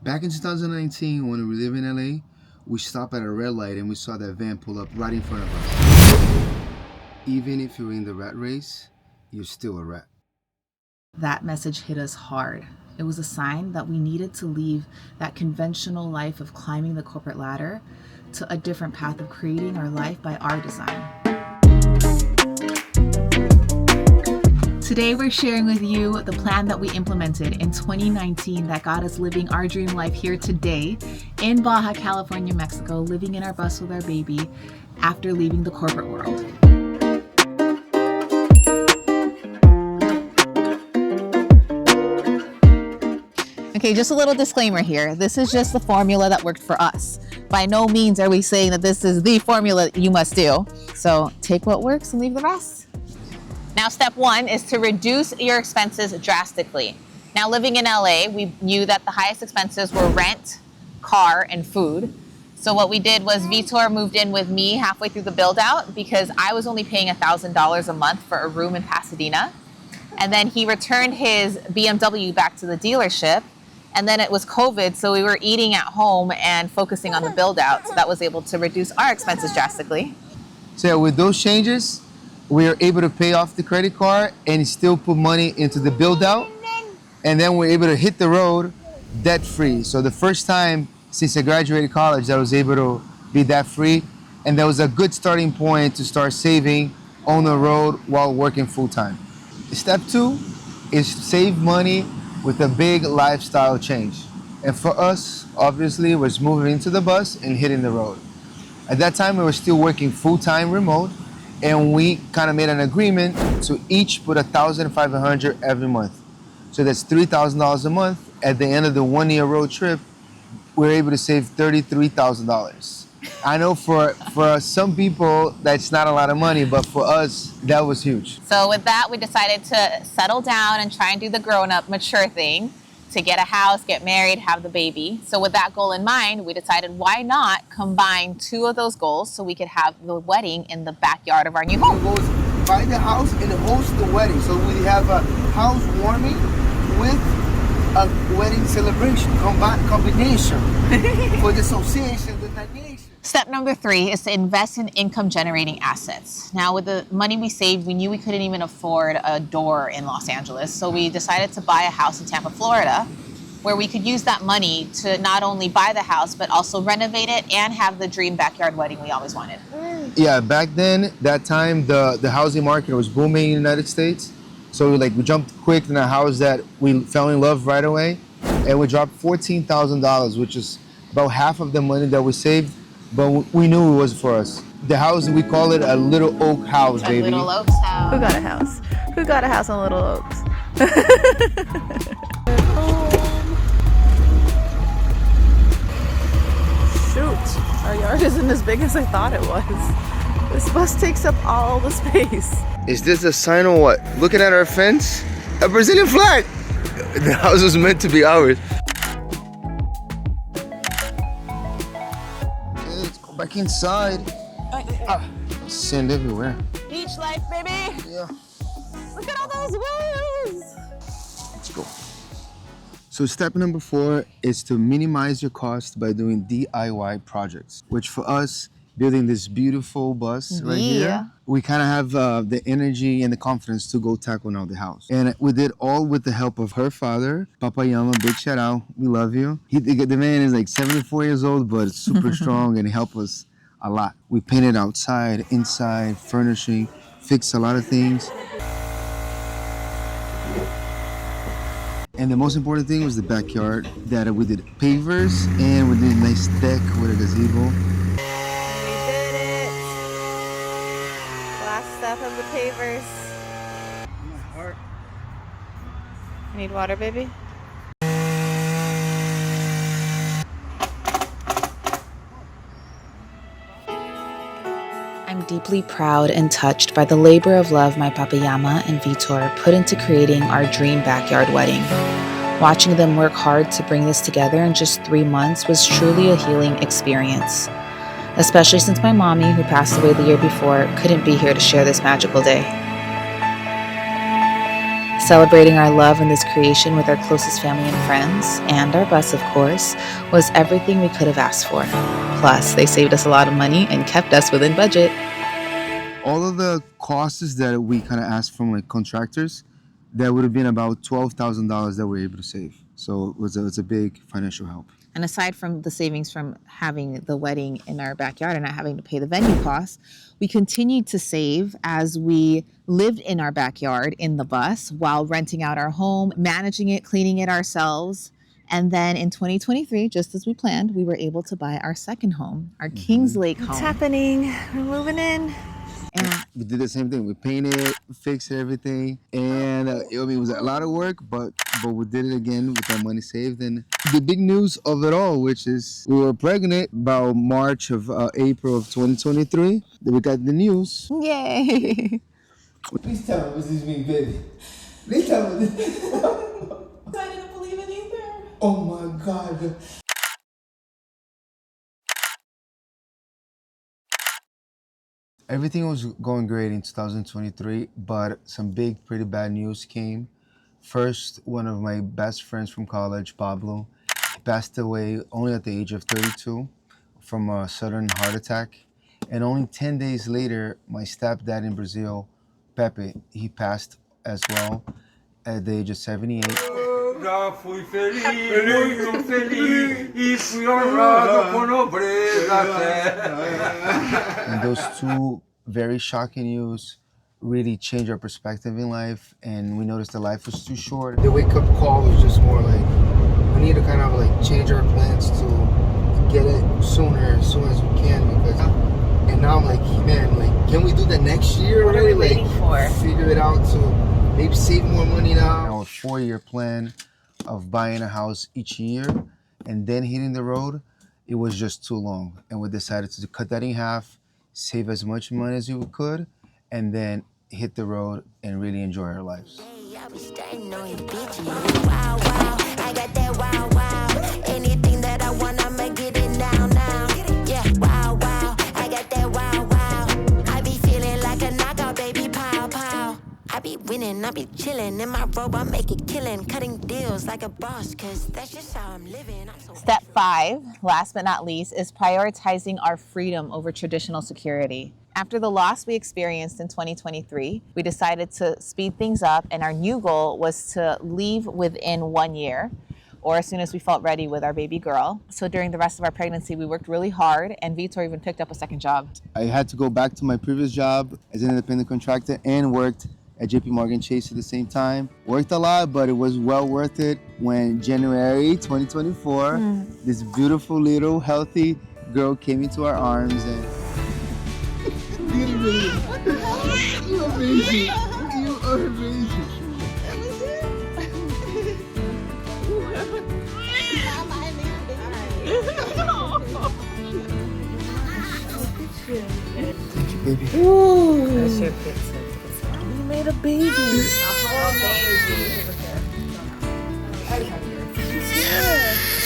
Back in 2019, when we lived in LA, we stopped at a red light and we saw that van pull up right in front of us. Even if you're in the rat race, you're still a rat. That message hit us hard. It was a sign that we needed to leave that conventional life of climbing the corporate ladder to a different path of creating our life by our design. Today, we're sharing with you the plan that we implemented in 2019 that got us living our dream life here today in Baja California, Mexico, living in our bus with our baby after leaving the corporate world. Okay, just a little disclaimer here. This is just the formula that worked for us. By no means are we saying that this is the formula you must do. So take what works and leave the rest. Now, step one is to reduce your expenses drastically. Now, living in LA, we knew that the highest expenses were rent, car, and food. So what we did was Vitor moved in with me halfway through the build out because I was only paying $1,000 a month for a room in Pasadena. And then he returned his BMW back to the dealership. And then it was COVID, so we were eating at home and focusing on the build out. So that was able to reduce our expenses drastically. So with those changes, we are able to pay off the credit card and still put money into the build out. And then we're able to hit the road debt free. So the first time since I graduated college that I was able to be debt free. And that was a good starting point to start saving on the road while working full time. Step two is save money with a big lifestyle change. And for us, obviously, was moving into the bus and hitting the road. At that time, we were still working full-time remote, and we kind of made an agreement to each put $1,500 every month. So that's $3,000 a month. At the end of the 1 year road trip, we were able to save $33,000. I know for some people, that's not a lot of money, but for us, that was huge. So with that, we decided to settle down and try and do the grown-up, mature thing, to get a house, get married, have the baby. So with that goal in mind, we decided why not combine two of those goals so we could have the wedding in the backyard of our new home. It goes buy the house and host the wedding. So we have a housewarming with a wedding celebration, combination for the association with the nation. Step number 3 is to invest in income generating assets. Now with the money we saved, we knew we couldn't even afford a door in Los Angeles. So we decided to buy a house in Tampa, Florida, where we could use that money to not only buy the house, but also renovate it and have the dream backyard wedding we always wanted. Yeah, back then, that time, the housing market was booming in the United States. So we jumped quick in a house that we fell in love right away. And we dropped $14,000, which is about half of the money that we saved. But we knew it was for us. The house, we call it a Little Oak house, baby. Little Oaks house. Who got a house? Who got a house on Little Oaks? Shoot, our yard isn't as big as I thought it was. This bus takes up all the space. Is this a sign or what? Looking at our fence? A Brazilian flag! The house was meant to be ours. Let's go back inside. Sand everywhere. Beach life, baby. Yeah. Look at all those waves. Let's go. So step number 4 is to minimize your cost by doing DIY projects, which for us, building this beautiful bus right here, we kind of have the energy and the confidence to go tackle now the house. And we did all with the help of her father, Papa Yama, big shout out, we love you. The man is like 74 years old, but super strong and he helped us a lot. We painted outside, inside, furnishing, fixed a lot of things. And the most important thing was the backyard, that we did pavers and we did a nice deck with a gazebo. We did it. Last step of the pavers. My heart. Need water, baby? I'm deeply proud and touched by the labor of love my Papa Yama and Vitor put into creating our dream backyard wedding. Watching them work hard to bring this together in just 3 months was truly a healing experience, especially since my mommy, who passed away the year before, couldn't be here to share this magical day. Celebrating our love in this creation with our closest family and friends, and our bus, of course, was everything we could have asked for. Plus, they saved us a lot of money and kept us within budget. All of the costs that we kind of asked from like contractors, that would have been about $12,000 that we were able to save. So it's a big financial help. And aside from the savings from having the wedding in our backyard and not having to pay the venue costs, we continued to save as we lived in our backyard in the bus while renting out our home, managing it, cleaning it ourselves. And then in 2023, just as we planned, we were able to buy our second home, our Kings Lake home. What's happening? We're moving in. And We did the same thing. We painted, fixed everything, and it was a lot of work, but we did it again with our money saved. And the big news of it all, which is we were pregnant about April of 2023. Then we got the news. yay! Please tell me this is me, baby. Please tell me this. I didn't believe it either. Oh my God. Everything was going great in 2023, but some big, pretty bad news came. First, one of my best friends from college, Pablo, passed away only at the age of 32 from a sudden heart attack. And only 10 days later, my stepdad in Brazil, Pepe, he passed as well at the age of 78. Já fui feliz, muito feliz, e fui honrado com nobreza até. And those two very shocking news really changed our perspective in life, and we noticed that life was too short. The wake-up call was just more like, we need to kind of like change our plans to get it sooner, as soon as we can, because, and now I'm like, man, like, can we do that next year What are already? we waiting Like, for? figure it out to maybe save more money now. Our 4-year plan of buying a house each year and then hitting the road, it was just too long. And we decided to cut that in half, save as much money as we could, and then hit the road and really enjoy our lives. I be stunting on you, bitch. Wow, wow, I got that wow, wow. Anything that I want, I'ma get it now, now. Yeah, wow, wow, I got that wow, wow. I be feeling like a knockout, baby, pow, pow. I be winning, I be chilling in my robe, I make it killing, cutting deals like a boss, cause that's just how I'm living. I'm so Step 5, last but not least, is prioritizing our freedom over traditional security. After the loss we experienced in 2023, we decided to speed things up, and our new goal was to leave within 1 year, or as soon as we felt ready with our baby girl. So during the rest of our pregnancy, we worked really hard, and Vitor even picked up a second job. I had to go back to my previous job as an independent contractor and worked at JP Morgan Chase at the same time. Worked a lot, but it was well worth it when January 2024, this beautiful little healthy girl came into our arms and you're amazing. You are amazing. Thank you, baby. That's your pizza. You made a baby.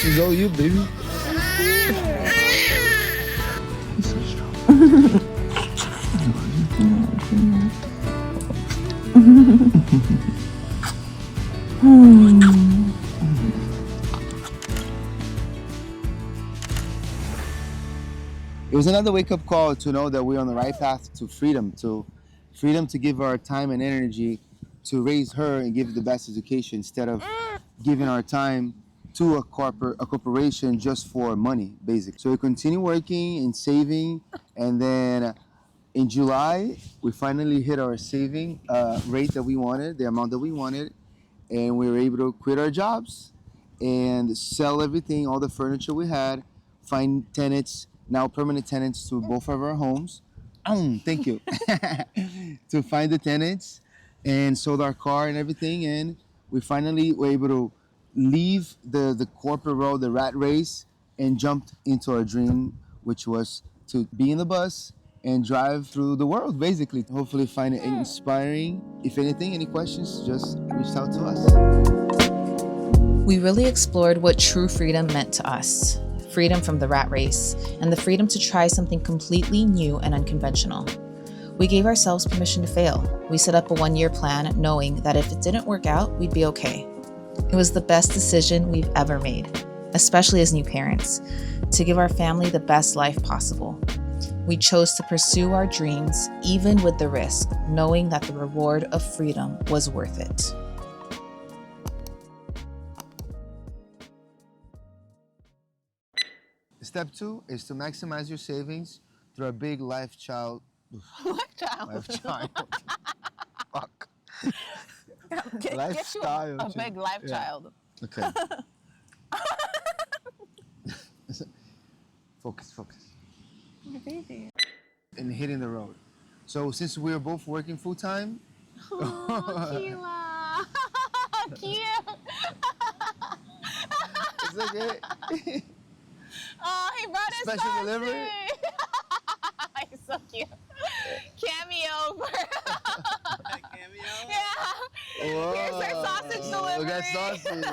She's all you, baby. It was another wake-up call to know that we're on the right path to freedom to give our time and energy to raise her and give the best education instead of giving our time to a corporation just for money, basically. So we continue working and saving, and then in July, we finally hit our saving rate that we wanted, the amount that we wanted, and we were able to quit our jobs and sell everything, all the furniture we had, find tenants, now permanent tenants to both of our homes. Thank you. To find the tenants, and sold our car and everything, and we finally were able to leave the corporate road, the rat race, and jumped into our dream, which was to be in the bus and drive through the world, basically. Hopefully find it inspiring. If anything, any questions, just reach out to us. We really explored what true freedom meant to us. Freedom from the rat race, and the freedom to try something completely new and unconventional. We gave ourselves permission to fail. We set up a 1-year plan knowing that if it didn't work out, we'd be okay. It was the best decision we've ever made, especially as new parents, to give our family the best life possible. We chose to pursue our dreams, even with the risk, knowing that the reward of freedom was worth it. Step 2 is to maximize your savings through a big lifestyle. Lifestyle. Fuck. Lifestyle. a big life Yeah. child. Okay. Focus. My baby. And hitting the road. So since we are both working full time, Cute. Cute. it's okay. Oh, he brought his Special sausage. delivery? He's so cute. Cameo. Yeah. Whoa. Here's her sausage delivery. Look at sausage.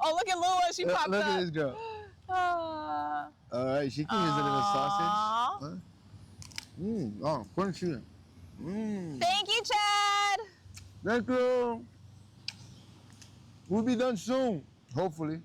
Oh, look at Lua. She popped Look up. at this girl. Aw. All right, she can use a little Aw. sausage. Huh? Oh, crunchy. Thank you, Chad. Thank you. We'll be done soon, hopefully.